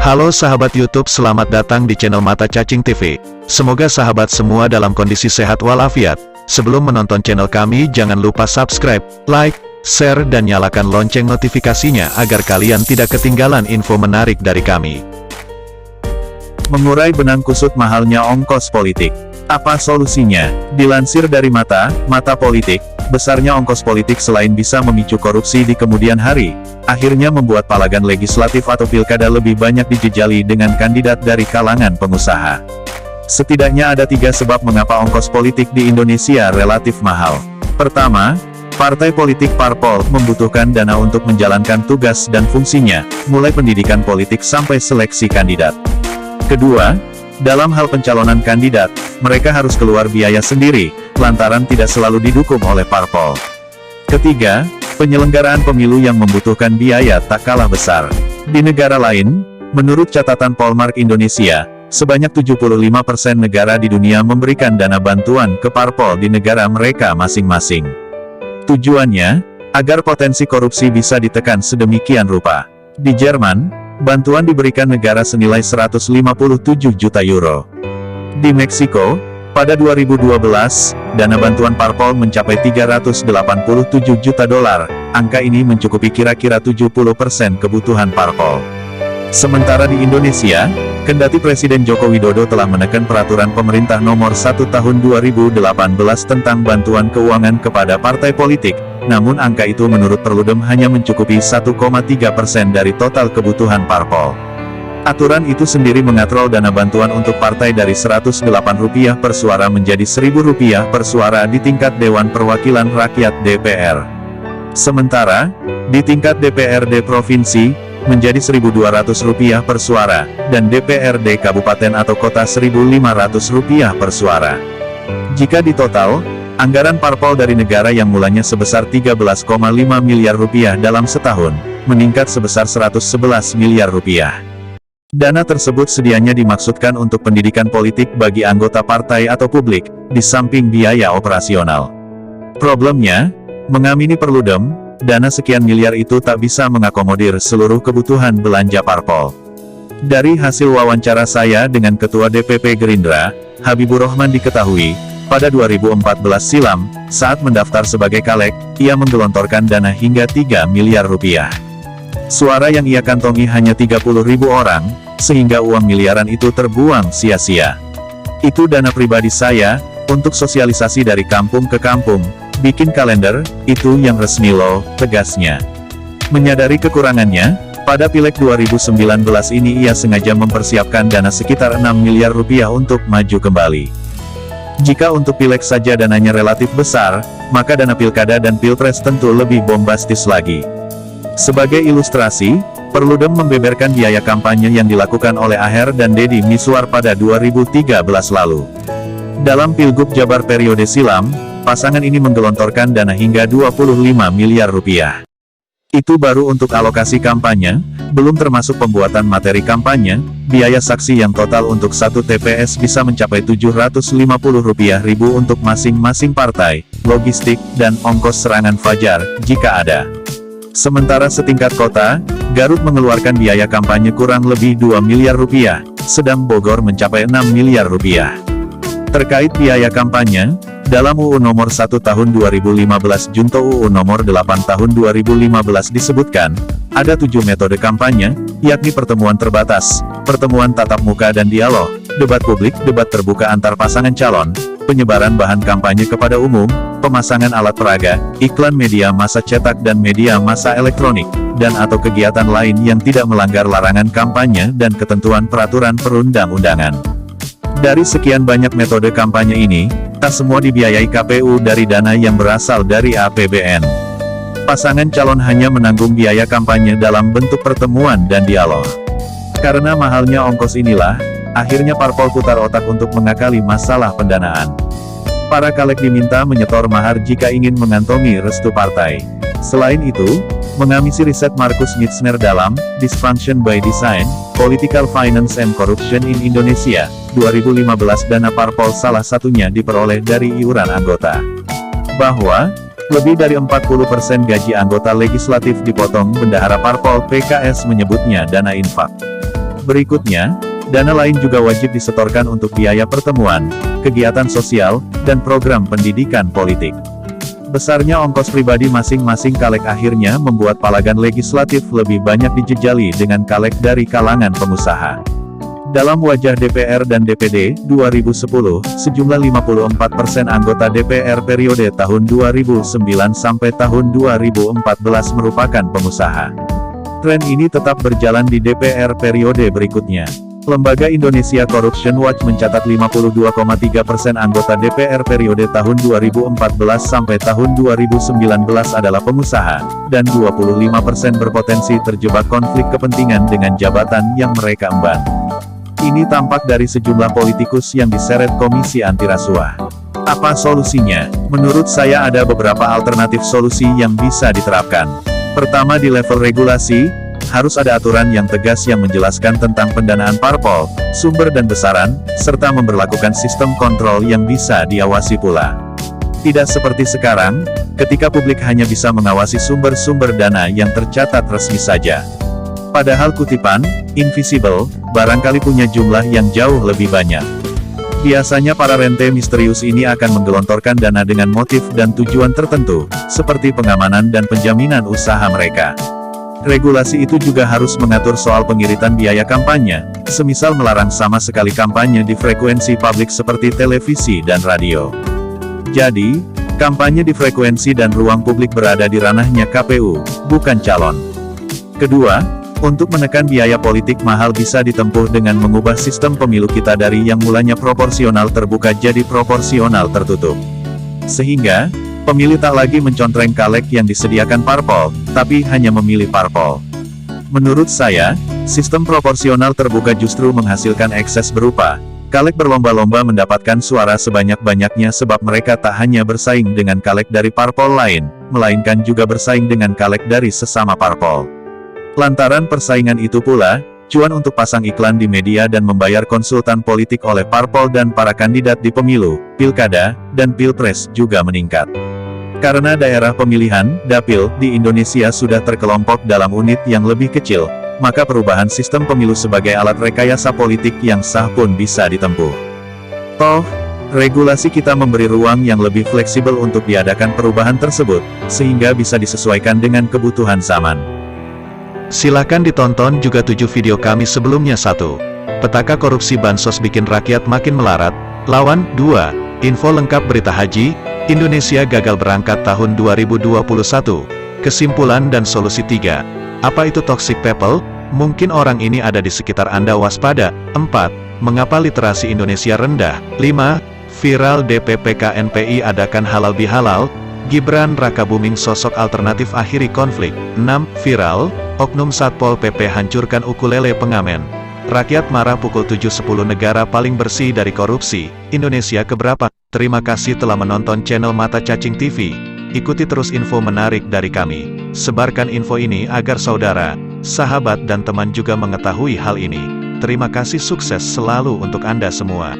Halo sahabat YouTube, selamat datang di channel Mata Cacing TV. Semoga sahabat semua dalam kondisi sehat walafiat. Sebelum menonton channel kami, jangan lupa subscribe, like, share dan nyalakan lonceng notifikasinya agar kalian tidak ketinggalan info menarik dari kami. Mengurai benang kusut mahalnya ongkos politik. Apa solusinya? Dilansir dari Mata Politik, besarnya ongkos politik selain bisa memicu korupsi di kemudian hari, akhirnya membuat palagan legislatif atau pilkada lebih banyak dijejali dengan kandidat dari kalangan pengusaha. Setidaknya ada 3 sebab mengapa ongkos politik di Indonesia relatif mahal. Pertama, partai politik parpol membutuhkan dana untuk menjalankan tugas dan fungsinya, mulai pendidikan politik sampai seleksi kandidat. Kedua, dalam hal pencalonan kandidat, mereka harus keluar biaya sendiri, lantaran tidak selalu didukung oleh parpol. Ketiga, penyelenggaraan pemilu yang membutuhkan biaya tak kalah besar. Di negara lain, menurut catatan Polmark Indonesia, sebanyak 75% negara di dunia memberikan dana bantuan ke parpol di negara mereka masing-masing. Tujuannya, agar potensi korupsi bisa ditekan sedemikian rupa. Di Jerman, bantuan diberikan negara senilai 157 juta euro. Di Meksiko, pada 2012, dana bantuan parpol mencapai 387 juta dolar, angka ini mencukupi kira-kira 70% kebutuhan parpol. Sementara di Indonesia, kendati Presiden Joko Widodo telah menekan peraturan pemerintah nomor 1 tahun 2018 tentang bantuan keuangan kepada partai politik, namun angka itu menurut Perludem hanya mencukupi 1,3% dari total kebutuhan parpol. Aturan itu sendiri mengatrol dana bantuan untuk partai dari Rp108 per suara menjadi Rp1.000 per suara di tingkat Dewan Perwakilan Rakyat (DPR). Sementara, di tingkat DPRD Provinsi, menjadi Rp1.200 per suara, dan DPRD Kabupaten atau Kota Rp1.500 per suara. Jika ditotal, anggaran parpol dari negara yang mulanya sebesar Rp13,5 miliar dalam setahun, meningkat sebesar Rp111 miliar. Dana tersebut sedianya dimaksudkan untuk pendidikan politik bagi anggota partai atau publik, di samping biaya operasional. Problemnya, mengamini Perludem, dana sekian miliar itu tak bisa mengakomodir seluruh kebutuhan belanja parpol. Dari hasil wawancara saya dengan Ketua DPP Gerindra, Habibur Rahman diketahui, pada 2014 silam, saat mendaftar sebagai caleg, ia menggelontorkan dana hingga Rp3 miliar. Suara yang ia kantongi hanya 30.000 orang, sehingga uang miliaran itu terbuang sia-sia. Itu dana pribadi saya, untuk sosialisasi dari kampung ke kampung, bikin kalender, itu yang resmi loh, tegasnya. Menyadari kekurangannya, pada Pileg 2019 ini ia sengaja mempersiapkan dana sekitar Rp6 miliar untuk maju kembali. Jika untuk Pileg saja dananya relatif besar, maka dana pilkada dan pilpres tentu lebih bombastis lagi. Sebagai ilustrasi, Perludem membeberkan biaya kampanye yang dilakukan oleh Aher dan Deddy Miswar pada 2013 lalu. Dalam Pilgub Jabar periode silam, pasangan ini menggelontorkan dana hingga Rp25 miliar. Itu baru untuk alokasi kampanye, belum termasuk pembuatan materi kampanye, biaya saksi yang total untuk satu TPS bisa mencapai Rp750.000 untuk masing-masing partai, logistik, dan ongkos serangan fajar, jika ada. Sementara setingkat kota, Garut mengeluarkan biaya kampanye kurang lebih Rp2 miliar, sedang Bogor mencapai Rp6 miliar. Terkait biaya kampanye, dalam UU Nomor 1 Tahun 2015 Junto UU Nomor 8 Tahun 2015 disebutkan, ada 7 metode kampanye, yakni pertemuan terbatas, pertemuan tatap muka dan dialog, debat publik, debat terbuka antar pasangan calon, penyebaran bahan kampanye kepada umum, pemasangan alat peraga, iklan media massa cetak dan media massa elektronik, dan atau kegiatan lain yang tidak melanggar larangan kampanye dan ketentuan peraturan perundang-undangan. Dari sekian banyak metode kampanye ini, tak semua dibiayai KPU dari dana yang berasal dari APBN. Pasangan calon hanya menanggung biaya kampanye dalam bentuk pertemuan dan dialog. Karena mahalnya ongkos inilah, akhirnya parpol putar otak untuk mengakali masalah pendanaan. Para caleg diminta menyetor mahar jika ingin mengantongi restu partai. Selain itu, mengamisi riset Markus Mitzner dalam Dysfunction by Design, Political Finance and Corruption in Indonesia, 2015 dana parpol salah satunya diperoleh dari iuran anggota. Bahwa, lebih dari 40% gaji anggota legislatif dipotong. Bendahara parpol PKS menyebutnya dana infak. Berikutnya, dana lain juga wajib disetorkan untuk biaya pertemuan, kegiatan sosial, dan program pendidikan politik. Besarnya ongkos pribadi masing-masing caleg akhirnya membuat palagan legislatif lebih banyak dijejali dengan caleg dari kalangan pengusaha. Dalam wajah DPR dan DPD, 2010, sejumlah 54% anggota DPR periode tahun 2009 sampai tahun 2014 merupakan pengusaha. Tren ini tetap berjalan di DPR periode berikutnya. Lembaga Indonesia Corruption Watch mencatat 52,3% anggota DPR periode tahun 2014 sampai tahun 2019 adalah pengusaha, dan 25% berpotensi terjebak konflik kepentingan dengan jabatan yang mereka emban. Ini tampak dari sejumlah politikus yang diseret Komisi Anti Rasuah. Apa solusinya? Menurut saya ada beberapa alternatif solusi yang bisa diterapkan. Pertama, di level regulasi, harus ada aturan yang tegas yang menjelaskan tentang pendanaan parpol, sumber dan besaran, serta memberlakukan sistem kontrol yang bisa diawasi pula. Tidak seperti sekarang, ketika publik hanya bisa mengawasi sumber-sumber dana yang tercatat resmi saja. Padahal kutipan, invisible, barangkali punya jumlah yang jauh lebih banyak. Biasanya para rente misterius ini akan menggelontorkan dana dengan motif dan tujuan tertentu, seperti pengamanan dan penjaminan usaha mereka. Regulasi itu juga harus mengatur soal pengiritan biaya kampanye, semisal melarang sama sekali kampanye di frekuensi publik seperti televisi dan radio. Jadi, kampanye di frekuensi dan ruang publik berada di ranahnya KPU, bukan calon. Kedua, untuk menekan biaya politik mahal bisa ditempuh dengan mengubah sistem pemilu kita dari yang mulanya proporsional terbuka jadi proporsional tertutup. Sehingga, pemilih tak lagi mencontreng caleg yang disediakan parpol, tapi hanya memilih parpol. Menurut saya, sistem proporsional terbuka justru menghasilkan ekses berupa caleg berlomba-lomba mendapatkan suara sebanyak-banyaknya sebab mereka tak hanya bersaing dengan caleg dari parpol lain, melainkan juga bersaing dengan caleg dari sesama parpol. Lantaran persaingan itu pula, cuan untuk pasang iklan di media dan membayar konsultan politik oleh parpol dan para kandidat di pemilu, pilkada, dan pilpres juga meningkat. Karena daerah pemilihan, dapil, di Indonesia sudah terkelompok dalam unit yang lebih kecil, maka perubahan sistem pemilu sebagai alat rekayasa politik yang sah pun bisa ditempuh. Toh, regulasi kita memberi ruang yang lebih fleksibel untuk diadakan perubahan tersebut, sehingga bisa disesuaikan dengan kebutuhan zaman. Silakan ditonton juga 7 video kami sebelumnya. 1. Petaka korupsi bansos bikin rakyat makin melarat. Lawan. 2. Info lengkap berita haji Indonesia gagal berangkat tahun 2021. Kesimpulan dan solusi. 3. Apa itu toxic people? Mungkin orang ini ada di sekitar Anda, waspada. 4. Mengapa literasi Indonesia rendah? 5. Viral DPP KNPI adakan halal bihalal. Gibran Raka booming sosok alternatif akhiri konflik. 6. Viral, oknum Satpol PP hancurkan ukulele pengamen. Rakyat marah pukul 7.10 negara paling bersih dari korupsi. Indonesia keberapa? Terima kasih telah menonton channel Mata Cacing TV. Ikuti terus info menarik dari kami. Sebarkan info ini agar saudara, sahabat dan teman juga mengetahui hal ini. Terima kasih, sukses selalu untuk Anda semua.